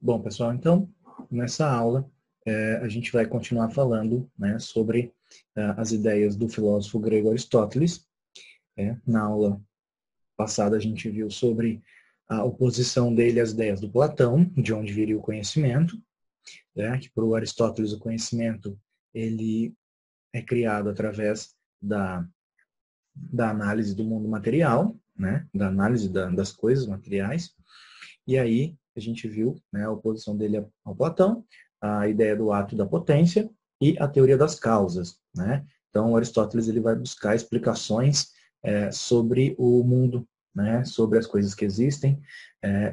Bom, pessoal, então, nessa aula, a gente vai continuar falando, né, sobre as ideias do filósofo grego Aristóteles. Na aula passada, a gente viu sobre a oposição dele às ideias do Platão, de onde viria o conhecimento, né, que para o Aristóteles o conhecimento ele é criado através da análise do mundo material, né, da análise das coisas materiais. E aí a gente viu, né, a oposição dele ao Platão, a ideia do ato da potência e a teoria das causas, né? Então Aristóteles ele vai buscar explicações sobre o mundo, né, sobre as coisas que existem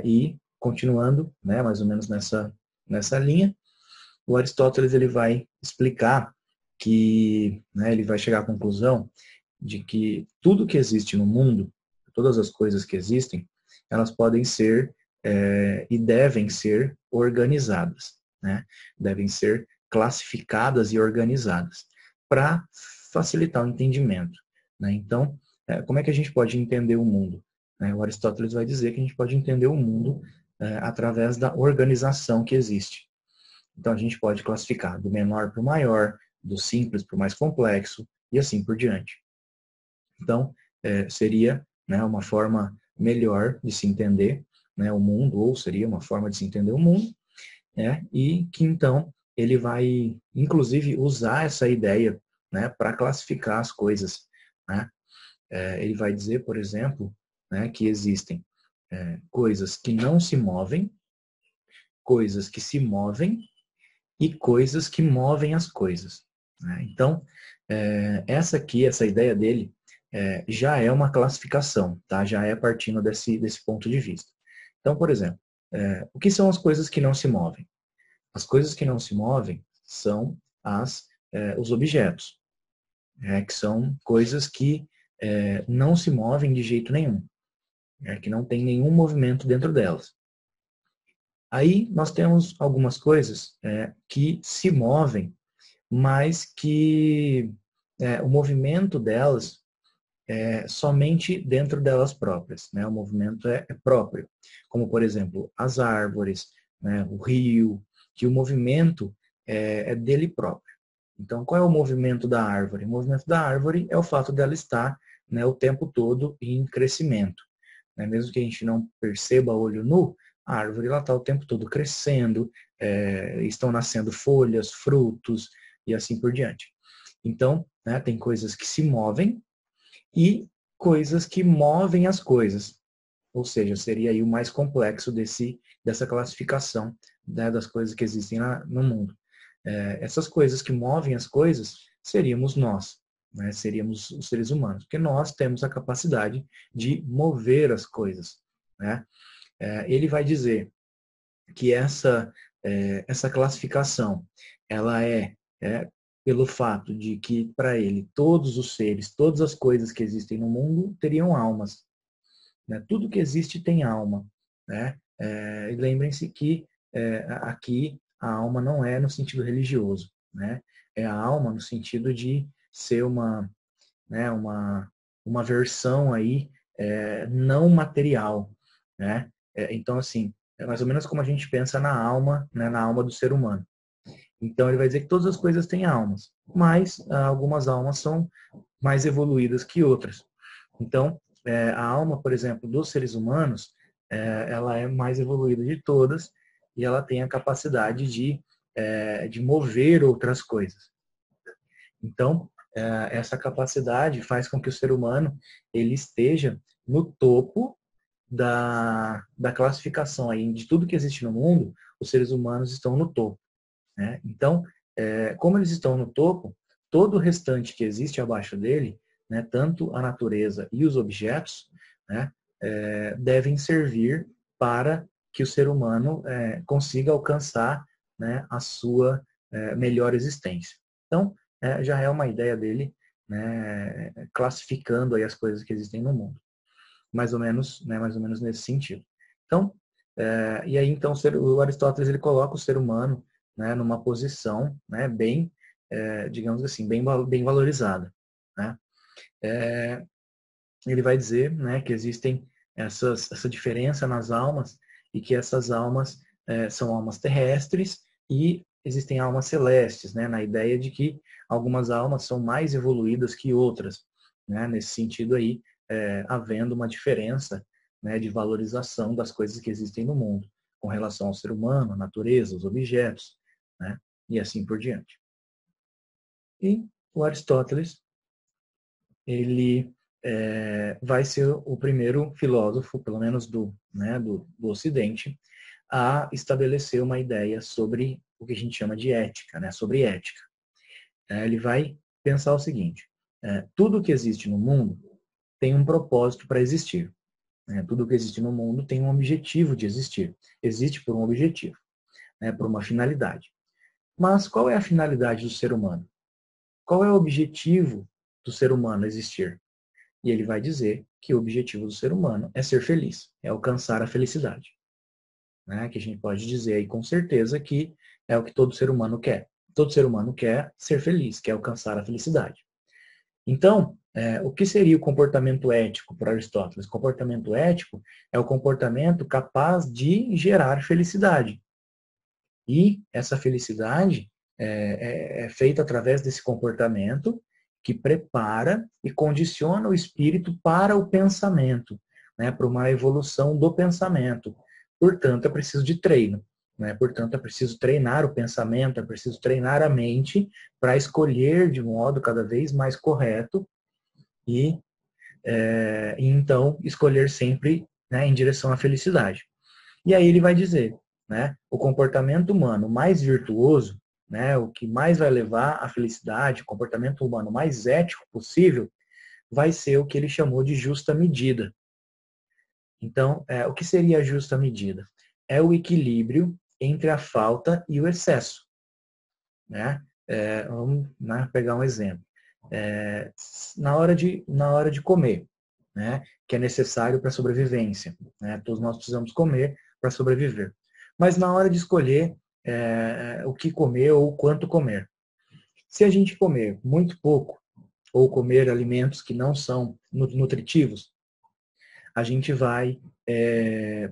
e continuando, né, mais ou menos nessa linha, o Aristóteles ele vai explicar que, né, ele vai chegar à conclusão de que tudo que existe no mundo, todas as coisas que existem, elas podem ser e devem ser organizadas, né? Devem ser classificadas e organizadas para facilitar o entendimento, né? Então, como é que a gente pode entender o mundo? O Aristóteles vai dizer que a gente pode entender o mundo através da organização que existe. Então, a gente pode classificar do menor para o maior, do simples para o mais complexo e assim por diante. Então, seria, né, uma forma melhor de se entender, né, o mundo, ou seria uma forma de se entender o mundo, né, e que então ele vai, inclusive, usar essa ideia, né, para classificar as coisas, né. Ele vai dizer, por exemplo, né, que existem coisas que não se movem, coisas que se movem e coisas que movem as coisas, né? Então, essa ideia dele já é uma classificação, tá? Já é partindo desse ponto de vista. Então, por exemplo, o que são as coisas que não se movem? As coisas que não se movem são os objetos, que são coisas que não se movem de jeito nenhum, que não tem nenhum movimento dentro delas. Aí nós temos algumas coisas que se movem, mas que o movimento delas é somente dentro delas próprias, né? O movimento é próprio, como por exemplo as árvores, né? O rio, que o movimento é dele próprio. Então, qual é o movimento da árvore? O movimento da árvore é o fato dela estar, né, o tempo todo em crescimento, né? Mesmo que a gente não perceba a olho nu, a árvore está o tempo todo crescendo, estão nascendo folhas, frutos e assim por diante. Então, né, tem coisas que se movem e coisas que movem as coisas. Ou seja, seria aí o mais complexo dessa classificação, né, das coisas que existem no mundo. Essas coisas que movem as coisas seríamos nós, né, seríamos os seres humanos, porque nós temos a capacidade de mover as coisas, né? Ele vai dizer que essa classificação ela pelo fato de que, para ele, todos os seres, todas as coisas que existem no mundo teriam almas, né? Tudo que existe tem alma, né? E lembrem-se que aqui a alma não é no sentido religioso, né? É a alma no sentido de ser né, uma versão aí não material, né? Então, assim, é mais ou menos como a gente pensa na alma, né, na alma do ser humano. Então, ele vai dizer que todas as coisas têm almas, mas algumas almas são mais evoluídas que outras. Então, a alma, por exemplo, dos seres humanos, ela é mais evoluída de todas e ela tem a capacidade de mover outras coisas. Então, essa capacidade faz com que o ser humano ele esteja no topo da classificação aí de tudo que existe no mundo, os seres humanos estão no topo, né? Então, como eles estão no topo, todo o restante que existe abaixo dele, né, tanto a natureza e os objetos, né, devem servir para que o ser humano consiga alcançar, né, a sua melhor existência. Então, já é uma ideia dele, né, classificando aí as coisas que existem no mundo, mais ou menos nesse sentido. Então, e aí então o Aristóteles ele coloca o ser humano, né, numa posição, né, bem, digamos assim, bem valorizada, né? Ele vai dizer, né, que existem essa diferença nas almas e que essas almas são almas terrestres e existem almas celestes, né? Na ideia de que algumas almas são mais evoluídas que outras, né? Nesse sentido aí, havendo uma diferença, né, de valorização das coisas que existem no mundo, com relação ao ser humano, à natureza, aos objetos, né? E assim por diante. E o Aristóteles, ele vai ser o primeiro filósofo, pelo menos do Ocidente, a estabelecer uma ideia sobre o que a gente chama de ética, né? Sobre ética. Ele vai pensar o seguinte: tudo que existe no mundo tem um propósito para existir. Tudo que existe no mundo tem um objetivo de existir. Existe por um objetivo, né? Por uma finalidade. Mas qual é a finalidade do ser humano? Qual é o objetivo do ser humano existir? E ele vai dizer que o objetivo do ser humano é ser feliz, é alcançar a felicidade. Né? Que a gente pode dizer aí com certeza que é o que todo ser humano quer. Todo ser humano quer ser feliz, quer alcançar a felicidade. Então, o que seria o comportamento ético para Aristóteles? O comportamento ético é o comportamento capaz de gerar felicidade. E essa felicidade é feita através desse comportamento que prepara e condiciona o espírito para o pensamento, né, para uma evolução do pensamento. Portanto, é preciso de treino. Né? Portanto, é preciso treinar o pensamento, é preciso treinar a mente para escolher de modo cada vez mais correto e então escolher sempre, né, em direção à felicidade. E aí ele vai dizer, né, o comportamento humano mais virtuoso, né, o que mais vai levar à felicidade, o comportamento humano mais ético possível, vai ser o que ele chamou de justa medida. Então, o que seria a justa medida? É o equilíbrio entre a falta e o excesso. Né? Vamos, né, pegar um exemplo. Na hora de comer, né, que é necessário para a sobrevivência. Né? Todos nós precisamos comer para sobreviver. Mas na hora de escolher o que comer ou quanto comer. Se a gente comer muito pouco, ou comer alimentos que não são nutritivos, a gente vai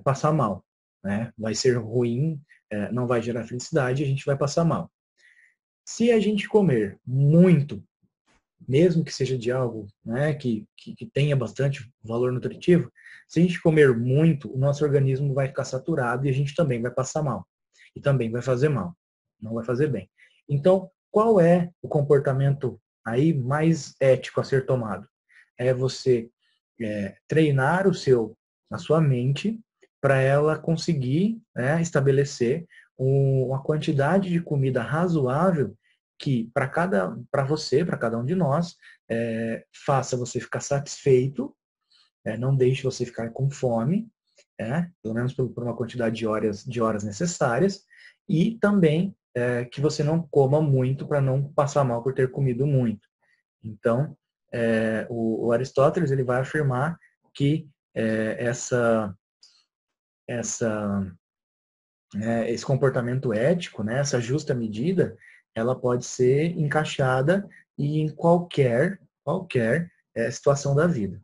passar mal. Né? Vai ser ruim, não vai gerar felicidade, a gente vai passar mal. Se a gente comer muito, mesmo que seja de algo, né, que tenha bastante valor nutritivo, se a gente comer muito, o nosso organismo vai ficar saturado e a gente também vai passar mal. E também vai fazer mal. Não vai fazer bem. Então, qual é o comportamento aí mais ético a ser tomado? É você treinar a sua mente para ela conseguir, né, estabelecer uma quantidade de comida razoável que para você, para cada um de nós, faça você ficar satisfeito, não deixe você ficar com fome, pelo menos por uma quantidade de horas necessárias, e também que você não coma muito para não passar mal por ter comido muito. Então, o Aristóteles ele vai afirmar que esse comportamento ético, né, essa justa medida, ela pode ser encaixada em qualquer situação da vida.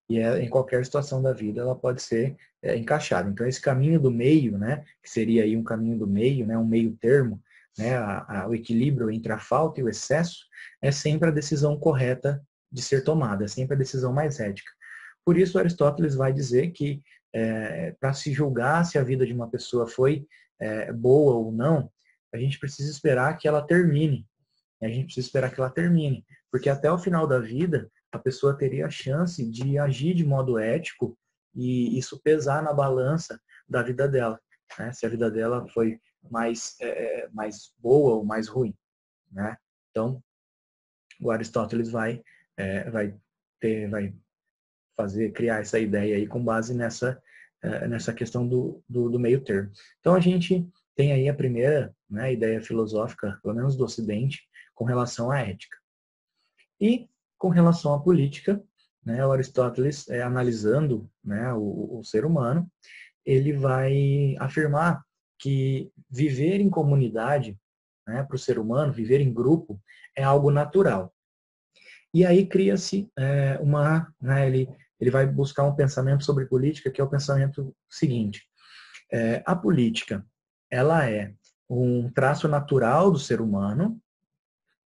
E em qualquer situação da vida ela pode ser encaixada. Então, esse caminho do meio, né, que seria aí um caminho do meio, né, um meio termo, né, o equilíbrio entre a falta e o excesso, é sempre a decisão correta de ser tomada, é sempre a decisão mais ética. Por isso, Aristóteles vai dizer que para se julgar se a vida de uma pessoa foi boa ou não, a gente precisa esperar que ela termine. A gente precisa esperar que ela termine, porque até o final da vida a pessoa teria a chance de agir de modo ético e isso pesar na balança da vida dela, né? Se a vida dela foi mais boa ou mais ruim, né? Então, o Aristóteles vai criar essa ideia aí com base nessa questão do meio termo. Então, a gente tem aí a primeira, né, ideia filosófica, pelo menos do Ocidente, com relação à ética. E com relação à política, né, o Aristóteles, analisando, né, o ser humano, ele vai afirmar que viver em comunidade, né, para o ser humano, viver em grupo, é algo natural. E aí cria-se ele vai buscar um pensamento sobre política que é o pensamento seguinte: A política, ela é um traço natural do ser humano,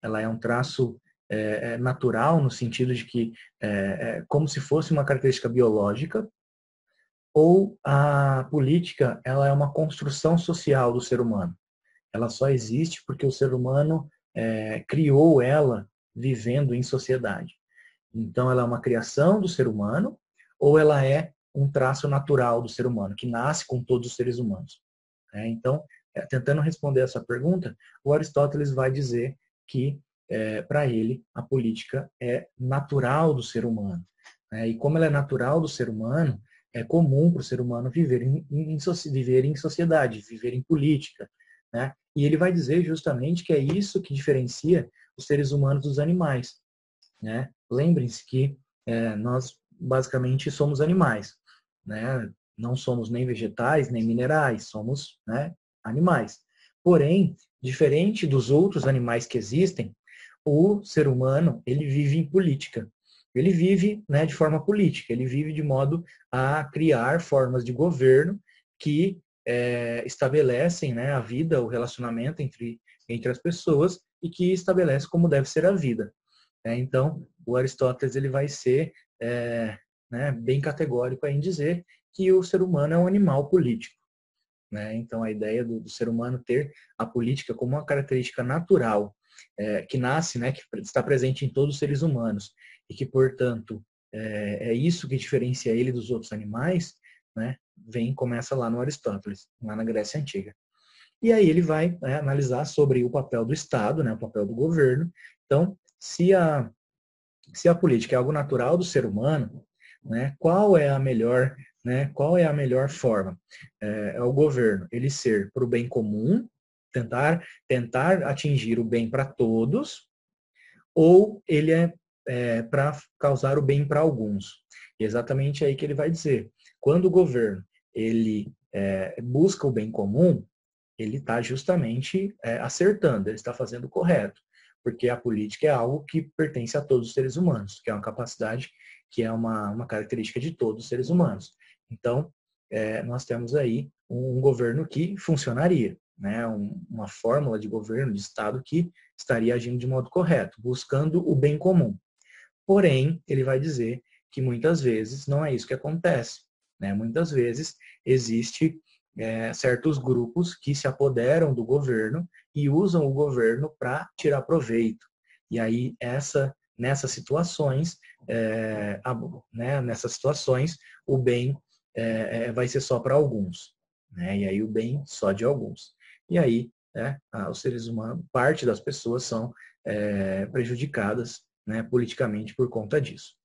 ela é um traço natural no sentido de que como se fosse uma característica biológica, ou a política, ela é uma construção social do ser humano. Ela só existe porque o ser humano criou ela vivendo em sociedade. Então, ela é uma criação do ser humano ou ela é um traço natural do ser humano, que nasce com todos os seres humanos. Então, tentando responder essa pergunta, o Aristóteles vai dizer que, para ele, a política é natural do ser humano. E como ela é natural do ser humano, é comum para o ser humano viver viver em sociedade, viver em política. E ele vai dizer justamente que é isso que diferencia os seres humanos dos animais. Lembrem-se que nós basicamente somos animais. Não somos nem vegetais, nem minerais, somos animais. Porém, diferente dos outros animais que existem, o ser humano ele vive em política. Ele vive de forma política, ele vive de modo a criar formas de governo que estabelecem a vida, o relacionamento entre as pessoas e que estabelece como deve ser a vida. Então, o Aristóteles ele vai ser bem categórico em dizer que o ser humano é um animal político. Então, a ideia do ser humano ter a política como uma característica natural, que nasce, que está presente em todos os seres humanos, e que, portanto, é isso que diferencia ele dos outros animais, começa lá no Aristóteles, lá na Grécia Antiga. E aí ele vai analisar sobre o papel do Estado, o papel do governo. Então, se a política é algo natural do ser humano, qual é a melhor forma? É o governo ele ser para o bem comum, tentar atingir o bem para todos, ou ele é para causar o bem para alguns. E é exatamente aí que ele vai dizer. Quando o governo ele busca o bem comum, ele está justamente acertando, ele está fazendo o correto, porque a política é algo que pertence a todos os seres humanos, que é uma capacidade, que é uma característica de todos os seres humanos. Então, nós temos aí um governo que funcionaria, uma fórmula de governo, de Estado que estaria agindo de modo correto, buscando o bem comum. Porém, ele vai dizer que muitas vezes não é isso que acontece. Muitas vezes existe certos grupos que se apoderam do governo e usam o governo para tirar proveito. E aí, nessas situações, o bem vai ser só para alguns. E aí o bem só de alguns. E aí, os seres humanos, parte das pessoas são prejudicadas politicamente por conta disso.